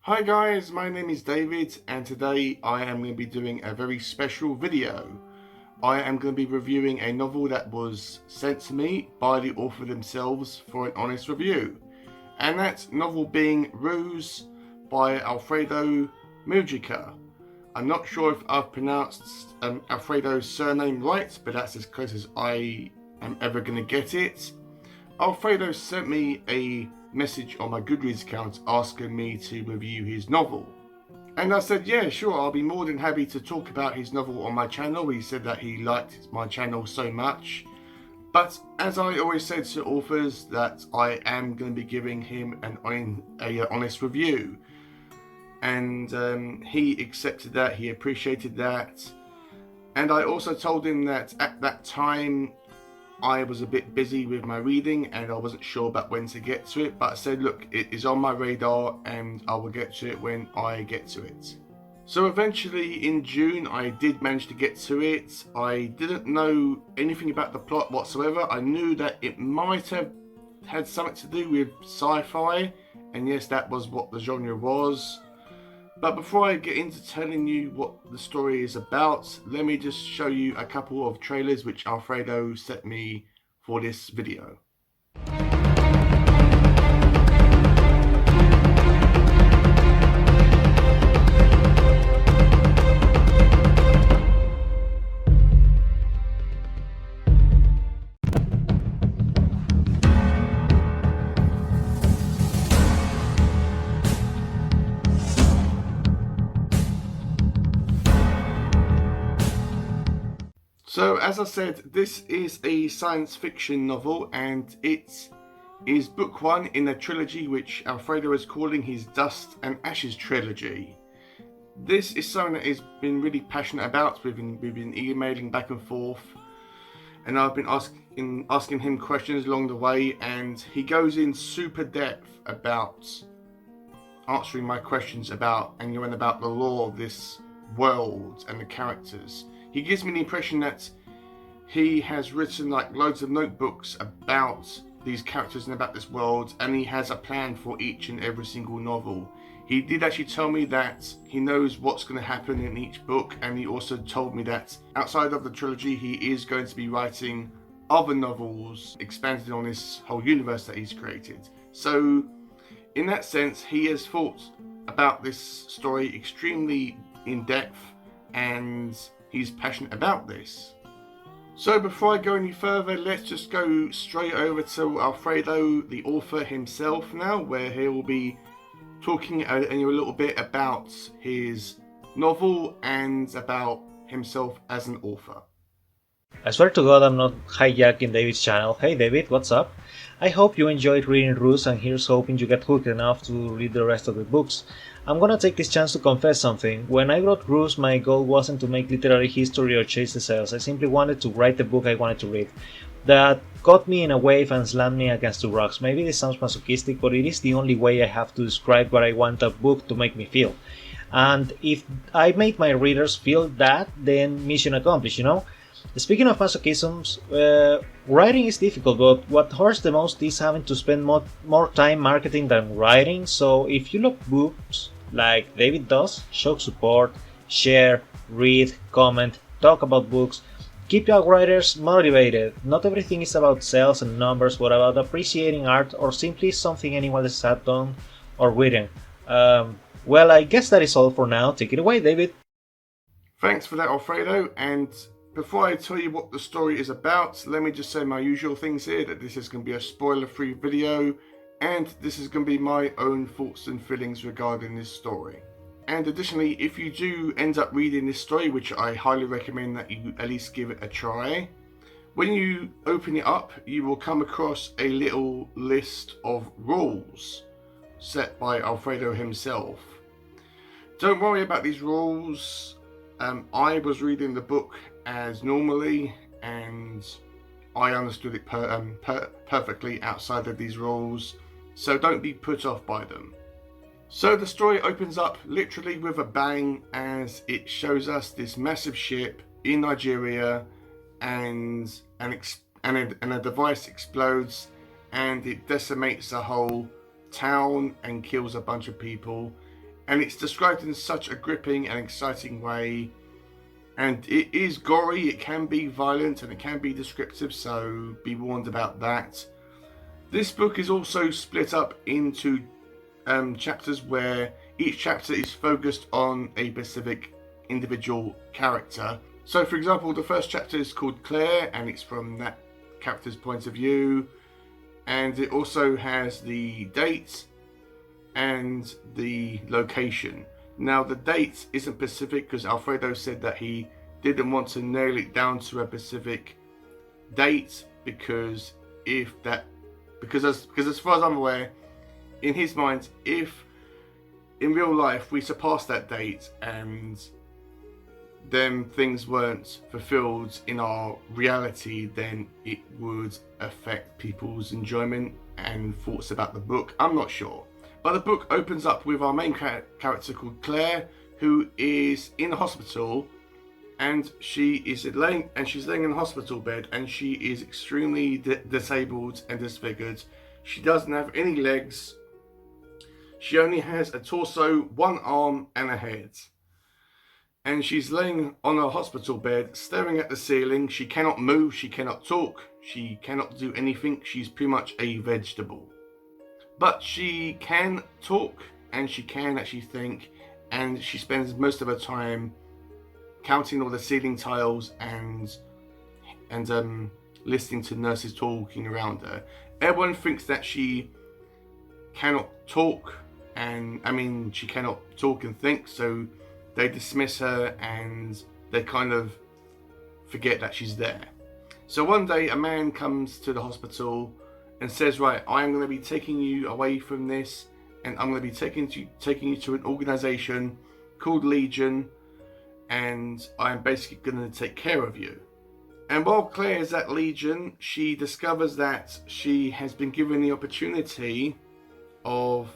Hi guys, my name is David and today I am going to be doing a very special video. I am going to be reviewing a novel that was sent to me by the author themselves for an honest review. And that novel being Ruse by Alfredo Mujica. I'm not sure if I've pronounced Alfredo's surname right, but that's as close as I am ever going to get it. Alfredo sent me a message on my Goodreads account asking me to review his novel. And I said, yeah, sure, I'll be more than happy to talk about his novel on my channel. He said that he liked my channel so much. But as I always said to authors, that I am going to be giving him an honest review. And he accepted that, he appreciated that. And I also told him that at that time, I was a bit busy with my reading and I wasn't sure about when to get to it, but I said, look, it is on my radar and I will get to it when I get to it. So eventually in June I did manage to get to it. I didn't know anything about the plot whatsoever. I knew that it might have had something to do with sci-fi, and yes, that was what the genre was. But before I get into telling you what the story is about, let me just show you a couple of trailers which Alfredo sent me for this video. So as I said, this is a science fiction novel and it is book one in a trilogy which Alfredo is calling his Dust and Ashes trilogy. This is something that he's been really passionate about. We've been emailing back and forth and I've been asking him questions along the way, and he goes in super depth about answering my questions about the lore of this world and the characters. He gives me the impression that he has written like loads of notebooks about these characters and about this world, and he has a plan for each and every single novel. He did actually tell me that he knows what's going to happen in each book, and he also told me that outside of the trilogy he is going to be writing other novels expanded on this whole universe that he's created. So in that sense, he has thought about this story extremely in depth and he's passionate about this. So before I go any further, let's just go straight over to Alfredo, the author himself now, where he will be talking a little bit about his novel and about himself as an author. I swear to God I'm not hijacking David's channel. Hey David, what's up? I hope you enjoyed reading Ruse, and here's hoping you get hooked enough to read the rest of the books. I'm gonna take this chance to confess something. When I wrote Ruse, my goal wasn't to make literary history or chase the sales. I simply wanted to write the book I wanted to read. That caught me in a wave and slammed me against the rocks. Maybe this sounds masochistic, but it is the only way I have to describe what I want a book to make me feel. And if I made my readers feel that, then mission accomplished, you know? Speaking of masochisms, writing is difficult, but what hurts the most is having to spend more time marketing than writing. So if you love books like David does, show support, share, read, comment, talk about books, keep your writers motivated. Not everything is about sales and numbers, but about appreciating art or simply something anyone has done or written. Well, I guess that is all for now. Take it away, David. Thanks for that, Alfredo. And before I tell you what the story is about, let me just say my usual things here, that this is going to be a spoiler-free video, and this is going to be my own thoughts and feelings regarding this story. And additionally, if you do end up reading this story, which I highly recommend that you at least give it a try, when you open it up, you will come across a little list of rules set by Alfredo himself. Don't worry about these rules. I was reading the book as normally, and I understood it perfectly outside of these rules, so don't be put off by them. So the story opens up literally with a bang as it shows us this massive ship in Nigeria, and a device explodes and it decimates a whole town and kills a bunch of people. and it's described in such a gripping and exciting way. And it is gory, it can be violent, and it can be descriptive, so be warned about that. This book is also split up into chapters where each chapter is focused on a specific individual character. So for example, the first chapter is called Claire, and it's from that character's point of view. And it also has the date and the location. Now the date isn't specific because Alfredo said that he didn't want to nail it down to a specific date because as far as I'm aware, in his mind, if in real life we surpassed that date and then things weren't fulfilled in our reality, then it would affect people's enjoyment and thoughts about the book. I'm not sure. But the book opens up with our main character called Claire, who is in a hospital, and she's laying in a hospital bed, and she is extremely disabled and disfigured. She doesn't have any legs. She only has a torso, one arm, and a head. And she's laying on a hospital bed, staring at the ceiling. She cannot move. She cannot talk. She cannot do anything. She's pretty much a vegetable. But she can talk, and she can actually think, and she spends most of her time counting all the ceiling tiles and listening to nurses talking around her. Everyone thinks that she cannot talk, she cannot talk and think, so they dismiss her and they kind of forget that she's there. So one day a man comes to the hospital and says, right, I'm going to be taking you away from this, and I'm going to be taking you to an organization called Legion, and I'm basically going to take care of you. And while Claire is at Legion, she discovers that she has been given the opportunity of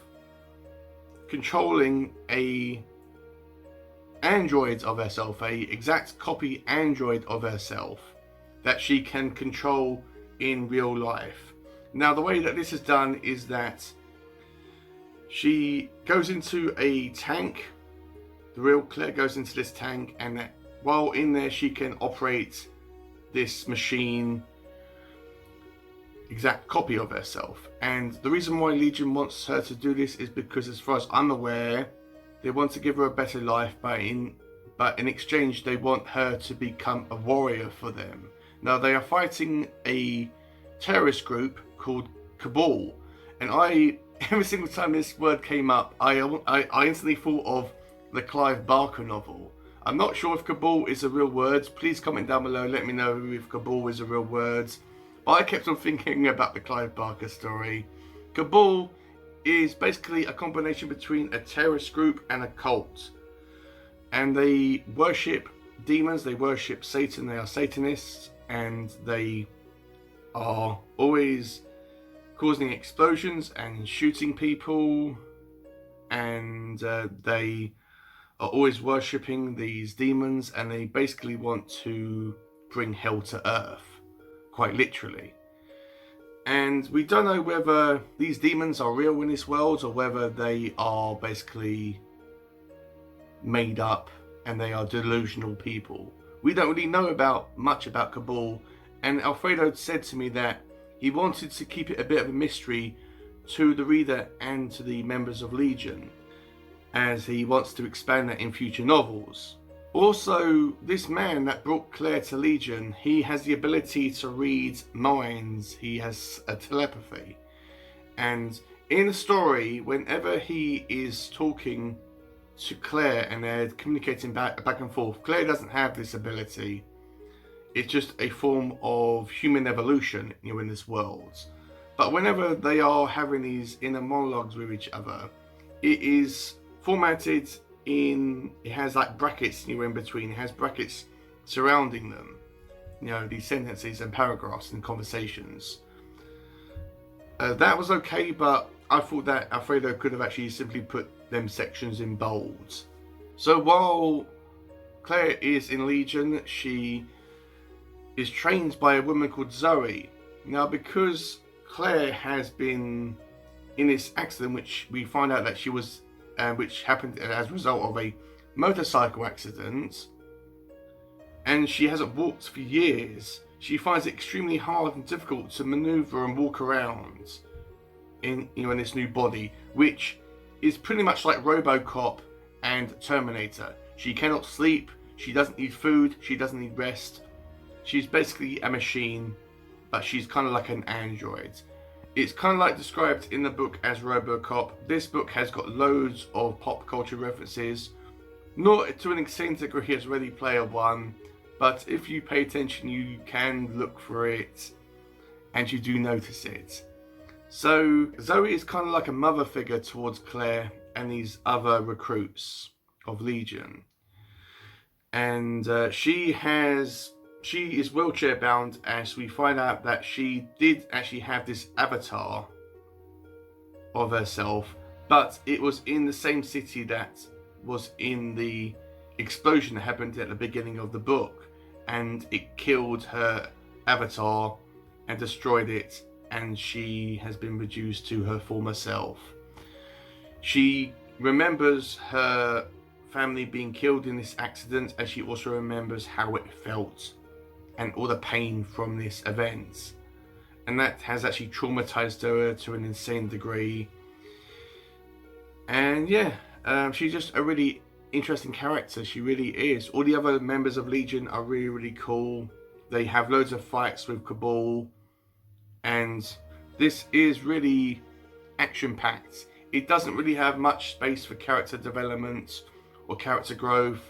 controlling a android of herself, a exact copy android of herself that she can control in real life. Now the way that this is done is that she goes into a tank. The real Claire goes into this tank, and that while in there she can operate this machine, exact copy of herself. And the reason why Legion wants her to do this is because, as far as I'm aware, they want to give her a better life, but in exchange they want her to become a warrior for them. Now they are fighting a terrorist group called Cabal, and every single time this word came up, I instantly thought of the Clive Barker novel. I'm not sure if Cabal is a real word. Please comment down below, let me know if Cabal is a real word. But I kept on thinking about the Clive Barker story. Cabal is basically a combination between a terrorist group and a cult. And they worship demons, they worship Satan, they are Satanists, and they are always causing explosions and shooting people, and they are always worshipping these demons, and they basically want to bring hell to earth, quite literally. And we don't know whether these demons are real in this world or whether they are basically made up and they are delusional people. We don't really know much about Cabal, and Alfredo said to me that he wanted to keep it a bit of a mystery to the reader and to the members of Legion, as he wants to expand that in future novels. Also, this man that brought Claire to Legion, he has the ability to read minds. He has a telepathy. And in the story, whenever he is talking to Claire and they're communicating back and forth, Claire doesn't have this ability. It's just a form of human evolution, in this world. But whenever they are having these inner monologues with each other, it is formatted it has like brackets in between. It has brackets surrounding them, these sentences and paragraphs and conversations. That was okay, but I thought that Alfredo could have actually simply put them sections in bold. So while Claire is in Legion, she is trained by a woman called Zoe. Now, because Claire has been in this accident, which we find out that she was which happened as a result of a motorcycle accident, and she hasn't walked for years. She finds it extremely hard and difficult to maneuver and walk around in this new body, which is pretty much like RoboCop and Terminator. She cannot sleep, she doesn't need food, she doesn't need rest. She's basically a machine, but she's kind of like an android. It's kind of like described in the book as RoboCop. This book has got loads of pop culture references, not to an extent degree as Ready Player One, but if you pay attention you can look for it, and you do notice it. So Zoe is kind of like a mother figure towards Claire and these other recruits of Legion, and she is wheelchair bound, as we find out that she did actually have this avatar of herself, but it was in the same city that was in the explosion that happened at the beginning of the book, and it killed her avatar and destroyed it, and she has been reduced to her former self. She remembers her family being killed in this accident, and she also remembers how it felt and all the pain from this event, and that has actually traumatized her to an insane degree. And yeah, she's just a really interesting character. She really is. All the other members of Legion are really, really cool. They have loads of fights with Cabal, and this is really action-packed. It doesn't really have much space for character development or character growth.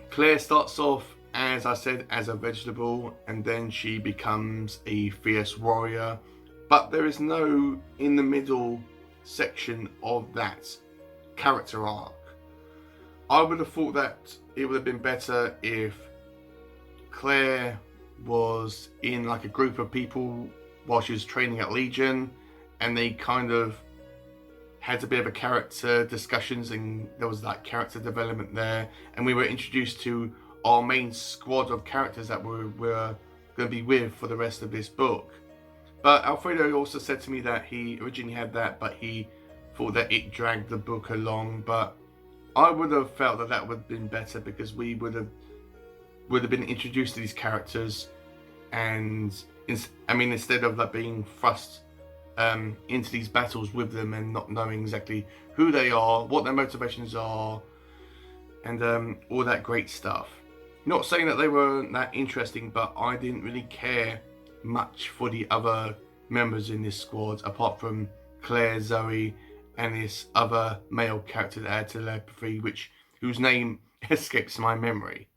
Claire starts off, as I said, as a vegetable, and then she becomes a fierce warrior, but there is no in the middle section of that character arc. I would have thought that it would have been better if Claire was in like a group of people while she was training at Legion, and they kind of had a bit of a character discussions, and there was like character development there, and we were introduced to our main squad of characters that we're going to be with for the rest of this book. But Alfredo also said to me that he originally had that, but he thought that it dragged the book along. But I would have felt that that would have been better, because we would have been introduced to these characters, and instead of like being thrust into these battles with them and not knowing exactly who they are, what their motivations are, and all that great stuff. Not saying that they weren't that interesting, but I didn't really care much for the other members in this squad, apart from Claire, Zoe, and this other male character that had telepathy, whose name escapes my memory.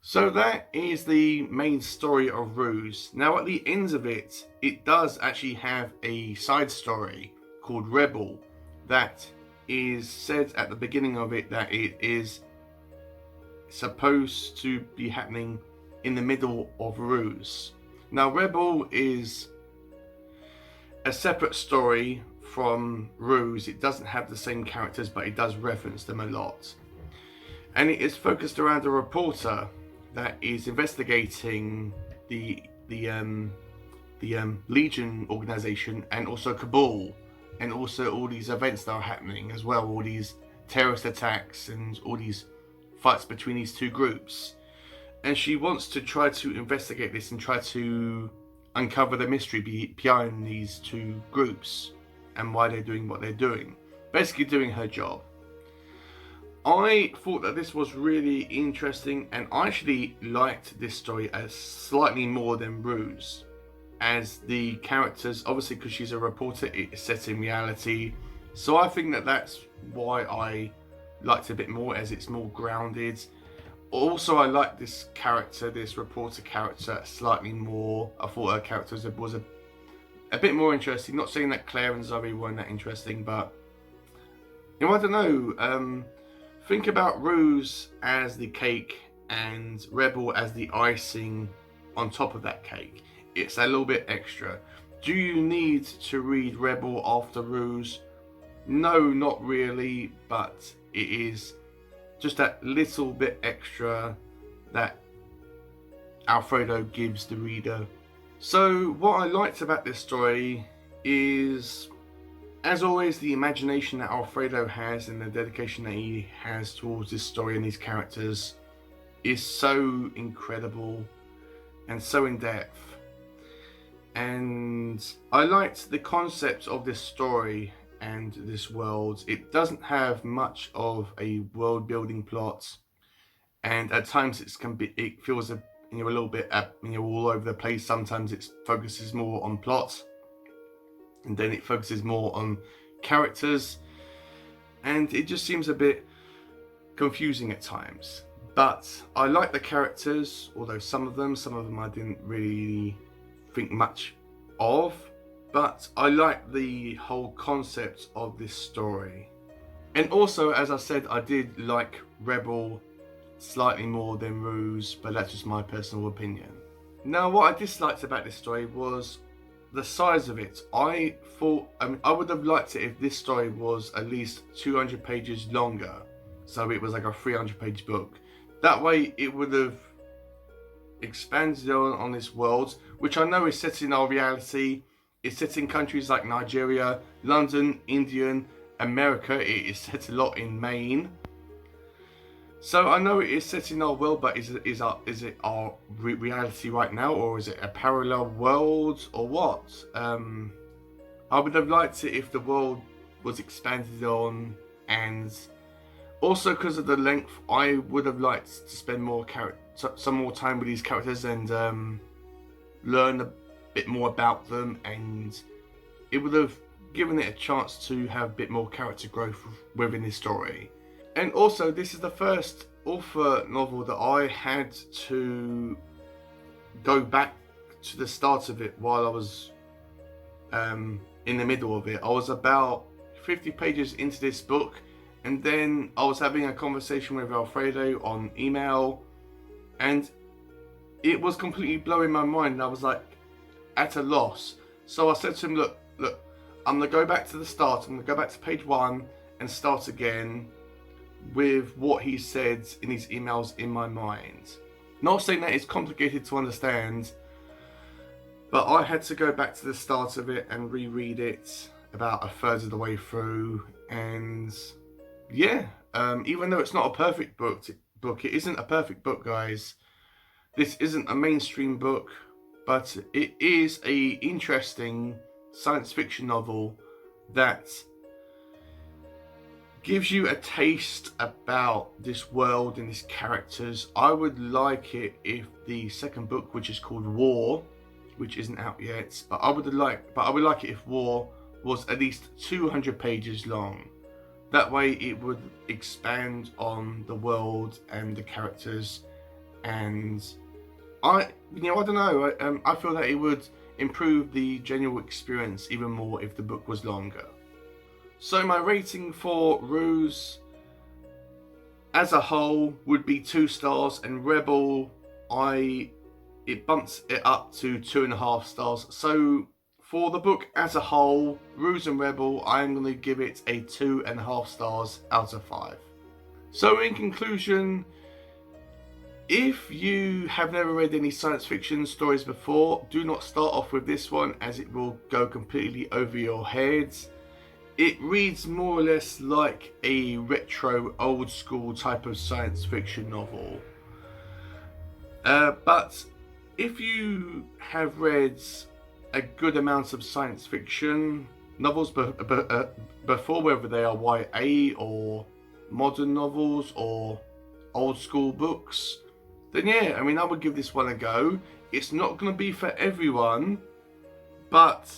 So that is the main story of Ruse. Now at the end of it, it does actually have a side story called Rebel that is said at the beginning of it that it is supposed to be happening in the middle of Ruse. Now Rebel is a separate story from Ruse. It doesn't have the same characters, but it does reference them a lot. And it is focused around a reporter that is investigating the Legion organization, and also Cabal, and also all these events that are happening as well, all these terrorist attacks and all these fights between these two groups. And she wants to try to investigate this and try to uncover the mystery behind these two groups and why they're doing what they're doing. Basically doing her job. I thought that this was really interesting, and I actually liked this story as slightly more than Ruse, as the characters, obviously because she's a reporter, it's set in reality, so I think that that's why I liked it a bit more, as it's more grounded. Also, I like this character, this reporter character, slightly more. I thought her character was a bit more interesting. Not saying that Claire and Zoe weren't that interesting, but I don't know. Think about Ruse as the cake and Rebel as the icing on top of that cake. It's a little bit extra. Do you need to read Rebel after Ruse? No, not really, but it is just that little bit extra that Alfredo gives the reader. So what I liked about this story is, As always, the imagination that Alfredo has and the dedication that he has towards this story and these characters is so incredible and so in depth. And I liked the concept of this story and this world. It doesn't have much of a world building plot, and at times it feels a little bit all over the place. Sometimes it focuses more on plot, and then it focuses more on characters, and it just seems a bit confusing at times. But I like the characters, although some of them I didn't really think much of, but I like the whole concept of this story. And also, as I said, I did like Rebel slightly more than Ruse, but that's just my personal opinion. Now, what I disliked about this story was the size of it. I would have liked it if this story was at least 200 pages longer, so it was like a 300-page book. That way it would have expanded on this world, which I know is set in our reality. It's set in countries like Nigeria, London, India, America. It is set a lot in Maine. So I know it is set in our world, but is it our reality right now, or is it a parallel world, or what? I would have liked it if the world was expanded on, and also because of the length, I would have liked to spend some more time with these characters and learn a bit more about them, and it would have given it a chance to have a bit more character growth within this story. And also, this is the first author novel that I had to go back to the start of it while I was in the middle of it. I was about 50 pages into this book, and then I was having a conversation with Alfredo on email, and it was completely blowing my mind. I was like at a loss. So I said to him, look, I'm going to go back to the start. I'm going to go back to page 1 and start again with what he said in his emails in my mind. Not saying that it's complicated to understand, but I had to go back to the start of it and reread it about a third of the way through. And yeah, even though it's not a perfect book, it isn't a perfect book, guys. This isn't a mainstream book, but it is a interesting science fiction novel that gives you a taste about this world and these characters. I would like it if the second book, which is called War, which isn't out yet, but I would like it if War was at least 200 pages long. That way it would expand on the world and the characters, and I don't know, I feel that it would improve the general experience even more if the book was longer. So my rating for Ruse as a whole would be 2 stars, and Rebel, it bumps it up to 2.5 stars. So for the book as a whole, Ruse and Rebel, I'm going to give it a 2.5 stars out of 5. So in conclusion, if you have never read any science fiction stories before, do not start off with this one, as it will go completely over your heads. It reads more or less like a retro, old school type of science fiction novel. But if you have read a good amount of science fiction novels before, whether they are YA or modern novels or old school books, then yeah, I would give this one a go. It's not going to be for everyone, but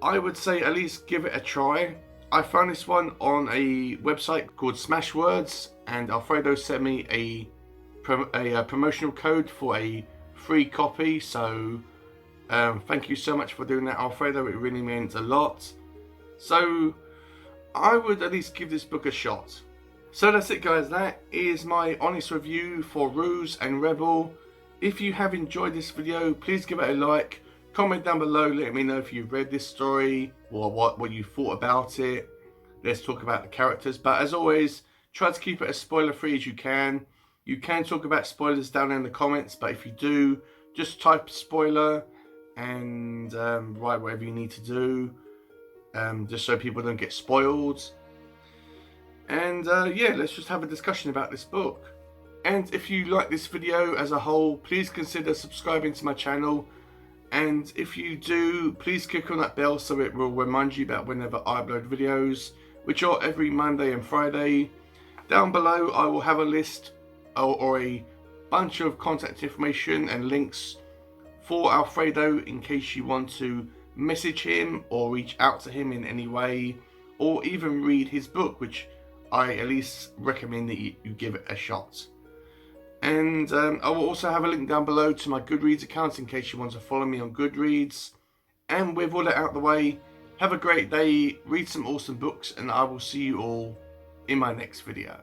I would say at least give it a try. I found this one on a website called Smashwords, and Alfredo sent me a promotional code for a free copy. So thank you so much for doing that, Alfredo. It really meant a lot. So I would at least give this book a shot. So that's it, guys. That is my honest review for Ruse and Rebel. If you have enjoyed this video, please give it a like. Comment down below, let me know if you've read this story or what you thought about it. Let's talk about the characters. But as always, try to keep it as spoiler free as you can. You can talk about spoilers down in the comments, but if you do, just type spoiler and write whatever you need to do. just so people don't get spoiled. And yeah, let's just have a discussion about this book. And if you like this video as a whole, please consider subscribing to my channel. And if you do, please click on that bell so it will remind you about whenever I upload videos, which are every Monday and Friday. Down below I will have a list or a bunch of contact information and links for Alfredo in case you want to message him or reach out to him in any way, or even read his book, which I at least recommend that you give it a shot. And I will also have a link down below to my Goodreads account in case you want to follow me on Goodreads. And with all that out of the way, have a great day, read some awesome books, and I will see you all in my next video.